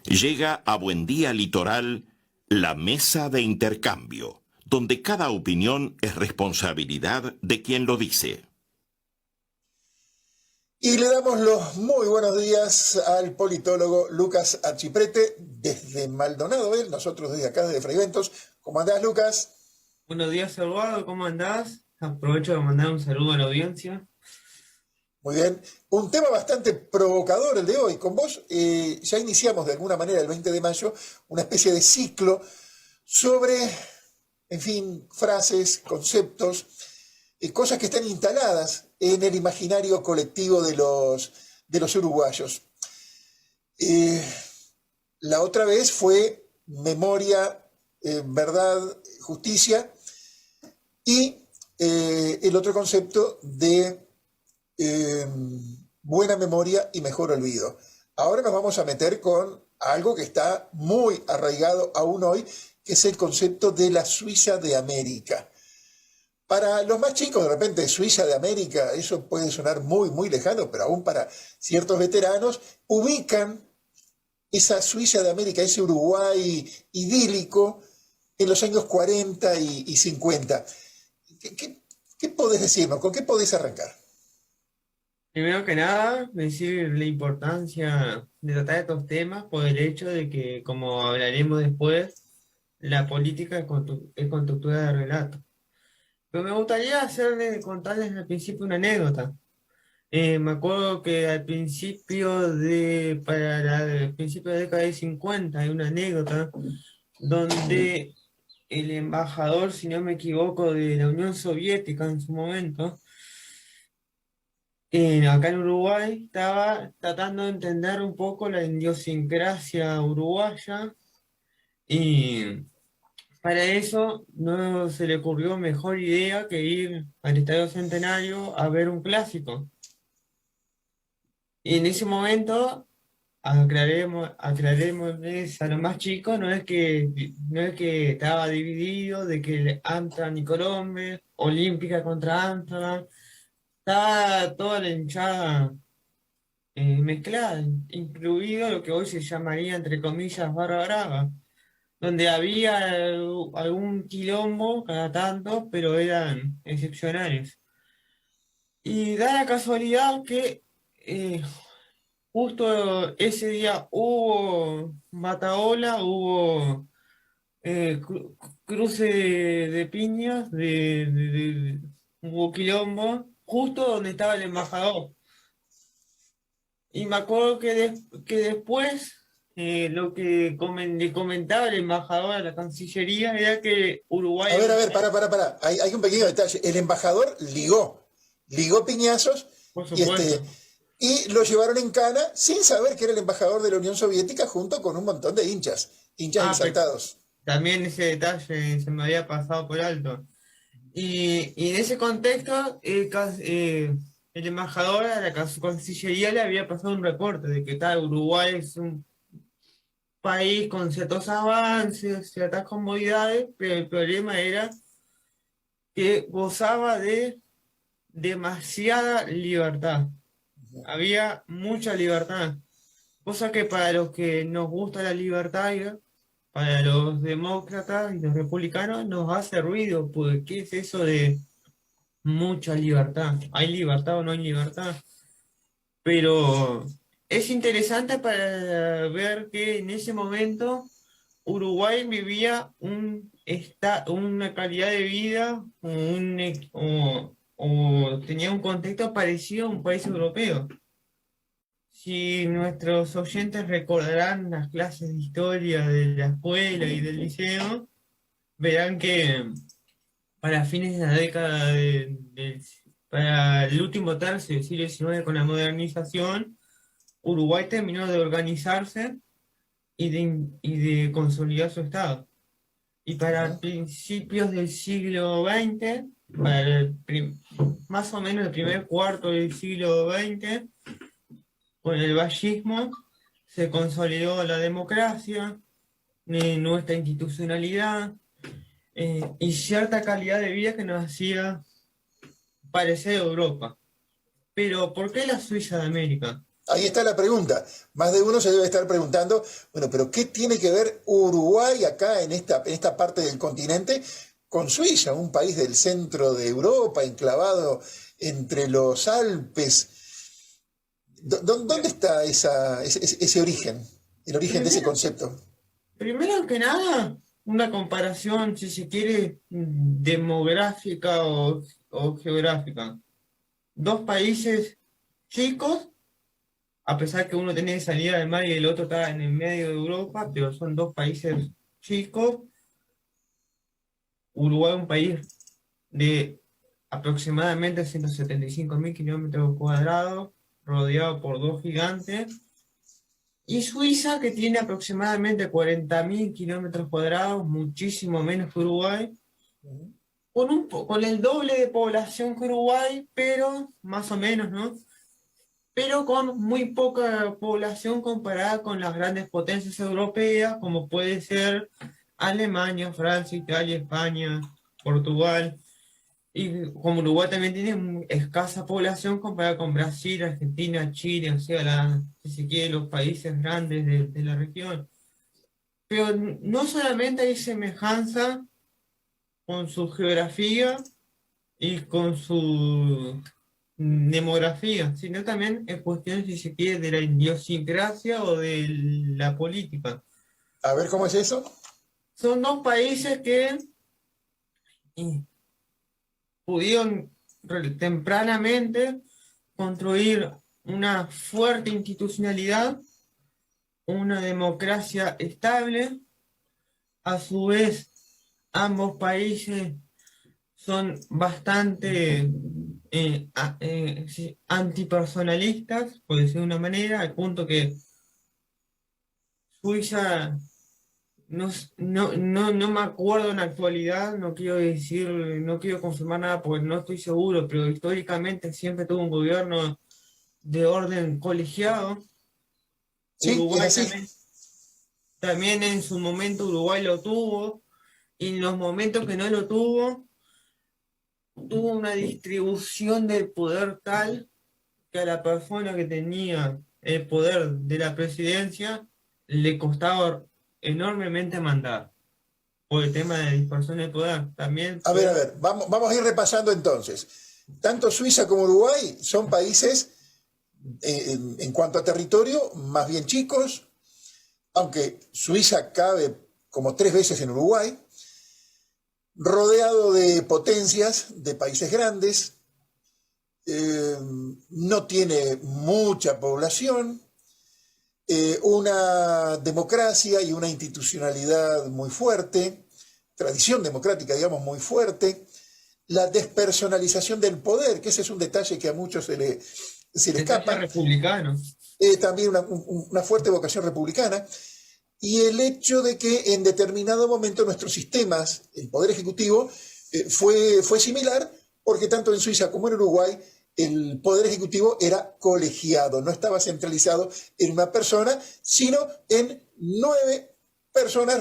Llega a Buen Día Litoral la mesa de intercambio, donde cada opinión es responsabilidad de quien lo dice. Y le damos los muy buenos días al politólogo Lucas Archiprete desde Maldonado, nosotros desde acá, desde Fraiventos. ¿Cómo andás, Lucas? Buenos días, Eduardo, ¿cómo andás? Aprovecho de mandar un saludo a la audiencia. Muy bien. Un tema bastante provocador el de hoy. Con vos ya iniciamos de alguna manera el 20 de mayo una especie de ciclo sobre, en fin, frases, conceptos, cosas que están instaladas en el imaginario colectivo de los uruguayos. La otra vez fue memoria, verdad, justicia y el otro concepto de buena memoria y mejor olvido. Ahora nos vamos a meter con algo que está muy arraigado aún hoy, que es el concepto de la Suiza de América. Para los más chicos, de repente, Suiza de América, eso puede sonar muy, muy lejano, pero aún para ciertos veteranos, ubican esa Suiza de América, ese Uruguay idílico en los años 40 y 50. ¿Qué podés decirnos? ¿Con qué podés arrancar? Primero que nada, decir la importancia de tratar estos temas por el hecho de que, como hablaremos después, la política es constructora de relato. Pero me gustaría contarles al principio una anécdota. Me acuerdo que al principio de la década de 50 hay una anécdota donde el embajador, si no me equivoco, de la Unión Soviética en su momento, acá en Uruguay, estaba tratando de entender un poco la idiosincrasia uruguaya y para eso no se le ocurrió mejor idea que ir al Estadio Centenario a ver un clásico. Y en ese momento, aclaremos a los más chicos, no es que estaba dividido de que el Amsterdam y Colombia, Olímpica contra Amsterdam, estaba toda la hinchada mezclada, incluido lo que hoy se llamaría, entre comillas, barra brava, donde había algún quilombo cada tanto, pero eran excepcionales. Y da la casualidad que justo ese día hubo batahola, hubo cruce de piñas, hubo quilombo, justo donde estaba el embajador. Y me acuerdo que después lo que le comentaba el embajador a la Cancillería era que Uruguay era A un ver, país, para. Hay un pequeño detalle. El embajador ligó piñazos por y, supuesto. y lo llevaron en cana sin saber que era el embajador de la Unión Soviética junto con un montón de hinchas Pero exaltados. también ese detalle se me había pasado por alto. Y en ese contexto, el embajador a la Cancillería le había pasado un reporte de que tal Uruguay es un país con ciertos avances, ciertas comodidades, pero el problema era que gozaba de demasiada libertad. Había mucha libertad, cosa que para los que nos gusta la libertad, para los demócratas y los republicanos nos hace ruido, porque ¿qué es eso de mucha libertad? ¿Hay libertad o no hay libertad? Pero es interesante para ver que en ese momento Uruguay vivía una calidad de vida o tenía un contexto parecido a un país europeo. Si nuestros oyentes recordarán las clases de historia de la escuela y del liceo, verán que para fines de la para el último tercio del siglo XIX con la modernización, Uruguay terminó de organizarse y de consolidar su Estado. Y para Ujú. principios del siglo XX, más o menos el primer cuarto del siglo XX, con el vallismo, se consolidó la democracia, nuestra institucionalidad y cierta calidad de vida que nos hacía parecer Europa. Pero, ¿por qué la Suiza de América? Ahí está la pregunta. Más de uno se debe estar preguntando, bueno, pero ¿qué tiene que ver Uruguay acá en esta parte del continente con Suiza, un país del centro de Europa, enclavado entre los Alpes? ¿Dónde está ese origen, el origen de ese Primero, concepto? primero que nada, una comparación, si se quiere, demográfica o geográfica. Dos países chicos, a pesar que uno tiene salida del mar y el otro está en el medio de Europa, pero son dos países chicos. Uruguay, un país de aproximadamente 175.000 kilómetros cuadrados, rodeado por dos gigantes, y Suiza, que tiene aproximadamente 40.000 kilómetros cuadrados, muchísimo menos que Uruguay, con el doble de población que Uruguay, pero más o menos, ¿no? Pero con muy poca población comparada con las grandes potencias europeas, como puede ser Alemania, Francia, Italia, España, Portugal. Y como Uruguay también tiene escasa población comparada con Brasil, Argentina, Chile, o sea, si se quiere, los países grandes de la región. Pero no solamente hay semejanza con su geografía y con su demografía, sino también en cuestiones, si se quiere, de la idiosincrasia o de la política. A ver cómo es eso. Son dos países que eh, pudieron tempranamente construir una fuerte institucionalidad, una democracia estable. A su vez, ambos países son bastante sí, antipersonalistas, por decir de una manera, al punto que Suiza, no me acuerdo en la actualidad, no quiero decir, no quiero confirmar nada porque no estoy seguro, pero históricamente siempre tuvo un gobierno de orden colegiado. Sí, es Uruguay así. también en su momento Uruguay lo tuvo, y en los momentos que no lo tuvo, tuvo una distribución del poder tal que a la persona que tenía el poder de la presidencia le costaba enormemente mandar, por el tema de la dispersión del poder. También, A ver, vamos a ir repasando entonces. Tanto Suiza como Uruguay son países, en cuanto a territorio, más bien chicos, aunque Suiza cabe como 3 veces en Uruguay, rodeado de potencias, de países grandes, no tiene mucha población, una democracia y una institucionalidad muy fuerte, tradición democrática, digamos, muy fuerte, la despersonalización del poder, que ese es un detalle que a muchos se le detalle escapa, republicano. también una fuerte vocación republicana, y el hecho de que en determinado momento nuestros sistemas, el Poder Ejecutivo, fue similar, porque tanto en Suiza como en Uruguay el Poder Ejecutivo era colegiado, no estaba centralizado en una persona, sino en 9 personas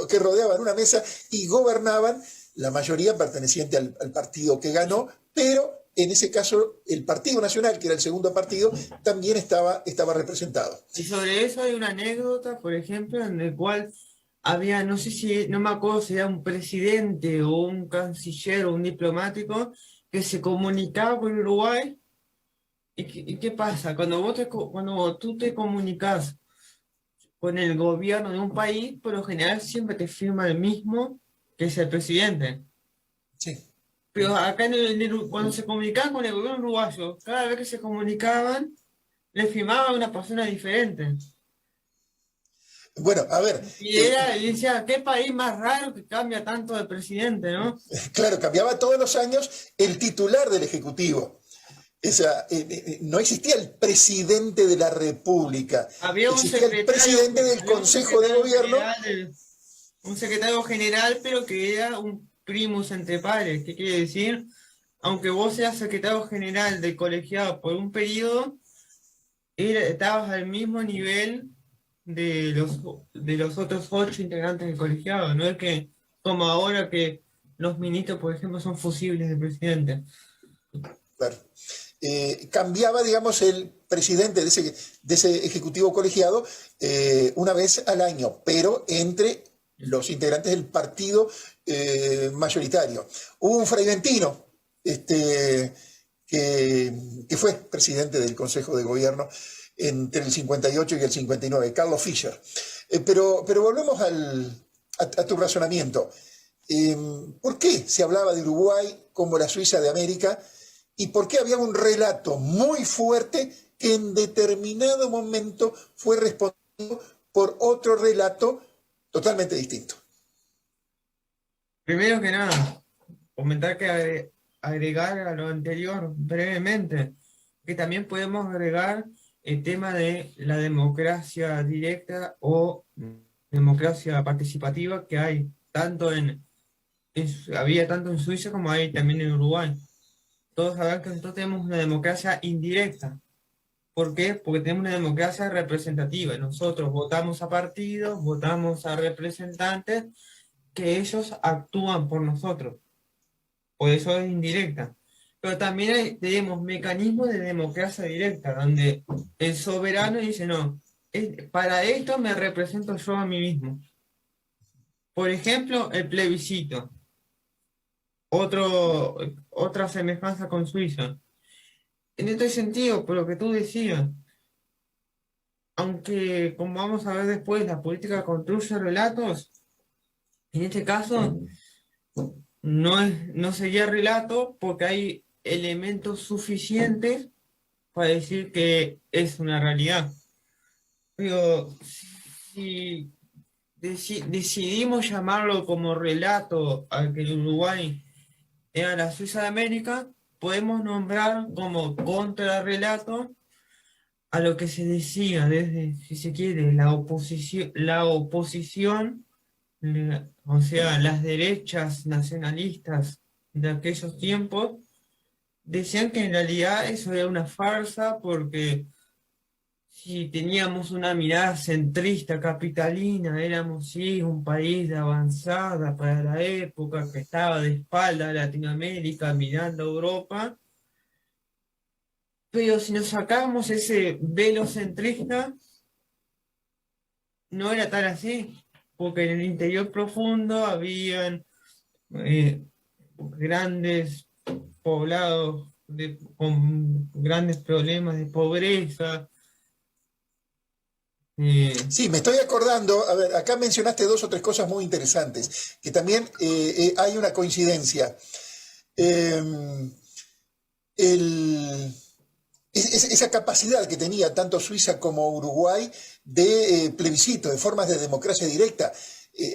que rodeaban una mesa y gobernaban, la mayoría perteneciente al partido que ganó, pero en ese caso el Partido Nacional, que era el segundo partido, también estaba representado. Y sobre eso hay una anécdota, por ejemplo, en el cual había, no sé si, no me acuerdo si era un presidente o un canciller o un diplomático que se comunicaba con Uruguay. ¿Y qué pasa? Cuando tú te comunicas con el gobierno de un país, por lo general siempre te firma el mismo, que es el presidente. Sí. Pero acá cuando se comunicaban con el gobierno uruguayo, cada vez que se comunicaban, le firmaba a una persona diferente. Bueno, a ver, Y decía, qué país más raro que cambia tanto de presidente, ¿no? claro, cambiaba todos los años el titular del Ejecutivo. O sea, no existía el presidente de la República, Había existía el presidente del Consejo de Gobierno. Un secretario general, pero que era un primus entre pares. ¿Qué quiere decir? Aunque vos seas secretario general del colegiado por un periodo, estabas al mismo nivel de los otros 8 integrantes del colegiado. No es que, como ahora, que los ministros, por ejemplo, son fusibles del presidente. Claro. cambiaba, digamos, el presidente de ese ejecutivo colegiado una vez al año, pero entre los integrantes del partido mayoritario. Hubo un fraiventino que fue presidente del Consejo de Gobierno entre el 58 y el 59, Carlos Fischer. Pero volvemos a tu razonamiento. ¿Por qué se hablaba de Uruguay como la Suiza de América? ¿Y por qué había un relato muy fuerte que en determinado momento fue respondido por otro relato totalmente distinto? Primero que nada, comentar que agregar a lo anterior brevemente, que también podemos agregar el tema de la democracia directa o democracia participativa que hay había tanto en Suiza como hay también en Uruguay. Todos saben que nosotros tenemos una democracia indirecta. ¿Por qué? Porque tenemos una democracia representativa. Nosotros votamos a partidos, votamos a representantes que ellos actúan por nosotros. Por eso es indirecta. Pero también tenemos mecanismos de democracia directa, donde el soberano dice, no, para esto me represento yo a mí mismo. Por ejemplo, el plebiscito. Otra semejanza con Suiza. En este sentido, por lo que tú decías, aunque, como vamos a ver después, la política construye relatos, en este caso no sería relato porque hay elementos suficientes para decir que es una realidad. Pero si decidimos llamarlo como relato al que el Uruguay era la Suiza de América, podemos nombrar como contrarrelato a lo que se decía desde, si se quiere, la oposición, o sea, las derechas nacionalistas de aquellos tiempos, decían que en realidad eso era una farsa porque si teníamos una mirada centrista, capitalina, éramos sí un país de avanzada para la época que estaba de espalda a Latinoamérica mirando a Europa, pero si nos sacábamos ese velo centrista, no era tan así, porque en el interior profundo habían grandes poblados con grandes problemas de pobreza. Sí, me estoy acordando, a ver, acá mencionaste dos o tres cosas muy interesantes, que también hay una coincidencia. Eh, esa capacidad que tenía tanto Suiza como Uruguay de plebiscito, de formas de democracia directa.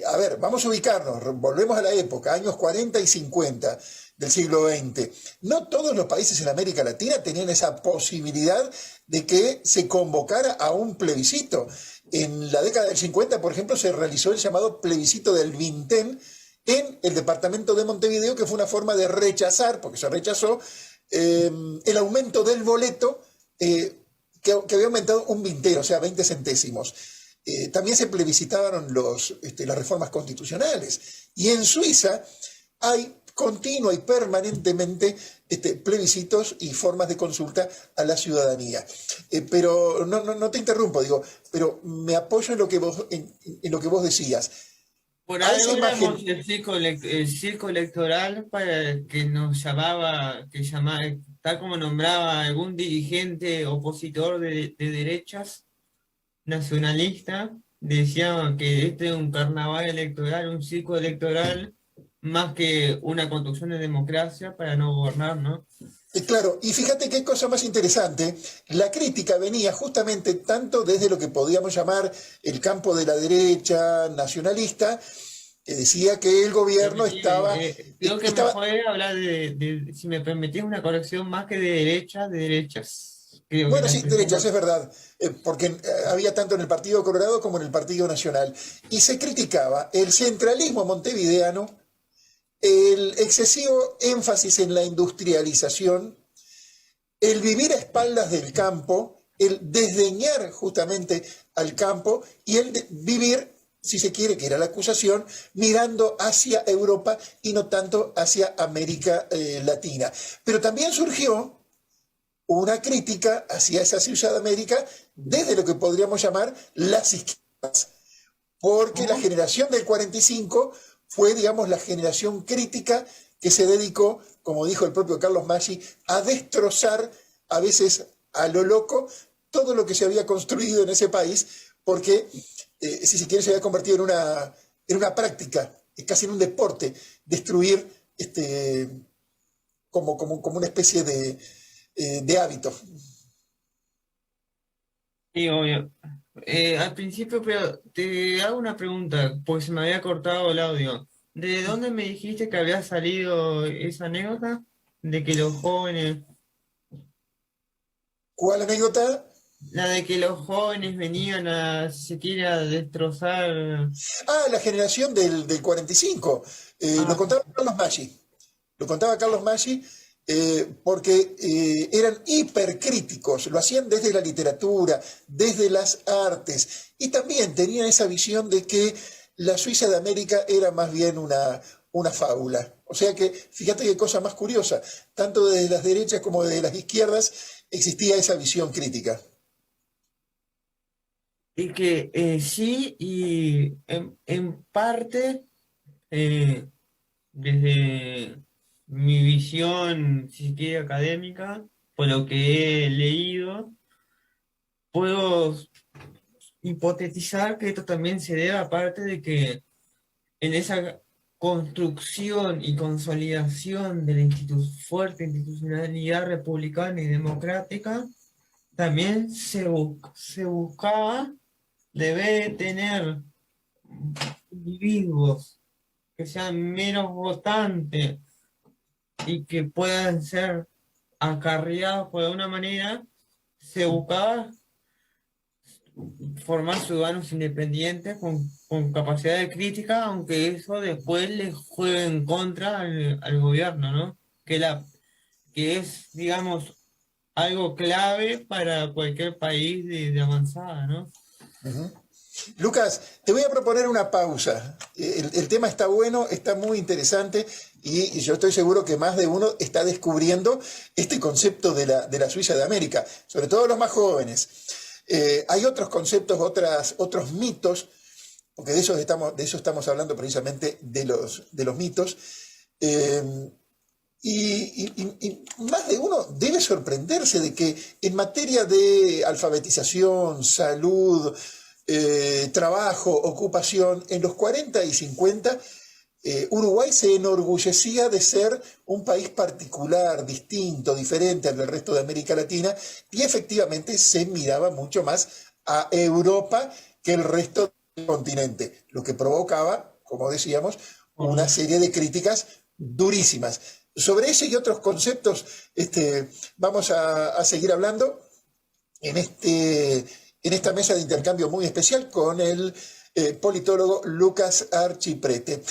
A ver, vamos a ubicarnos, volvemos a la época, años 40 y 50 del siglo XX. No todos los países en América Latina tenían esa posibilidad de que se convocara a un plebiscito. En la década del 50, por ejemplo, se realizó el llamado plebiscito del Vintén en el departamento de Montevideo, que fue una forma de rechazar, porque se rechazó, el aumento del boleto que había aumentado un vintero, o sea, 20 centésimos. También se plebiscitaron las reformas constitucionales. Y en Suiza hay continua y permanentemente plebiscitos y formas de consulta a la ciudadanía. Pero no te interrumpo, digo, pero me apoyo en lo que vos decías. Por A esa algo éramos imagen, el circo electoral para que nos llamaba, tal como nombraba algún dirigente opositor de derechas, nacionalista, decía que este es un carnaval electoral, un circo electoral, más que una construcción de democracia para no gobernar, ¿no? claro, y fíjate qué cosa más interesante, la crítica venía justamente tanto desde lo que podíamos llamar el campo de la derecha nacionalista, que decía que el gobierno Creo que estaba. mejor era hablar si me permitís una corrección, más que de derechas. Creo que Bueno, la sí, expresión derechas, es verdad, porque había tanto en el Partido Colorado como en el Partido Nacional. Y se criticaba el centralismo montevideano, el excesivo énfasis en la industrialización, el vivir a espaldas del campo, el desdeñar justamente al campo y el vivir, si se quiere, que era la acusación, mirando hacia Europa y no tanto hacia América Latina. Pero también surgió una crítica hacia esa Suiza de América desde lo que podríamos llamar las izquierdas, porque la generación del 45 fue, digamos, la generación crítica que se dedicó, como dijo el propio Carlos Maggi, a destrozar, a veces a lo loco, todo lo que se había construido en ese país, porque, si se quiere, se había convertido en una práctica, casi en un deporte, destruir como una especie de hábito. Sí, obvio. Al principio, pero te hago una pregunta, porque se me había cortado el audio. ¿De dónde me dijiste que había salido esa anécdota? De que los jóvenes, ¿Cuál anécdota? la de que los jóvenes venían a, si se quiere, a destrozar. Ah, la generación del 45. Lo Ah, contaba Carlos Maggi. Lo contaba Carlos Maggi porque eran hipercríticos, lo hacían desde la literatura, desde las artes, y también tenían esa visión de que la Suiza de América era más bien una fábula. O sea que, fíjate qué cosa más curiosa, tanto desde las derechas como desde las izquierdas existía esa visión crítica. y que sí, y en parte, eh, desde mi visión, si se quiere, académica, por lo que he leído, puedo hipotetizar que esto también se debe aparte de que en esa construcción y consolidación de la fuerte institucionalidad republicana y democrática, también se buscaba, debe tener individuos que sean menos votantes y que puedan ser acarreados por alguna manera, se buscaba formar ciudadanos independientes con capacidad de crítica, aunque eso después les juegue en contra al gobierno, ¿no? Que es, digamos, algo clave para cualquier país de avanzada, ¿no? Ujú. Lucas, te voy a proponer una pausa. El tema está bueno, está muy interesante y yo estoy seguro que más de uno está descubriendo este concepto de la Suiza de América, sobre todo los más jóvenes. Hay otros conceptos, otros mitos, porque de eso estamos hablando precisamente de los mitos, eh, y más de uno debe sorprenderse de que en materia de alfabetización, salud, trabajo, ocupación, en los 40 y 50, Uruguay se enorgullecía de ser un país particular, distinto, diferente al del resto de América Latina, y efectivamente se miraba mucho más a Europa que el resto del continente, lo que provocaba, como decíamos, una serie de críticas durísimas. Sobre ese y otros conceptos vamos a seguir hablando en, en esta mesa de intercambio muy especial con el politólogo Lucas Archiprete.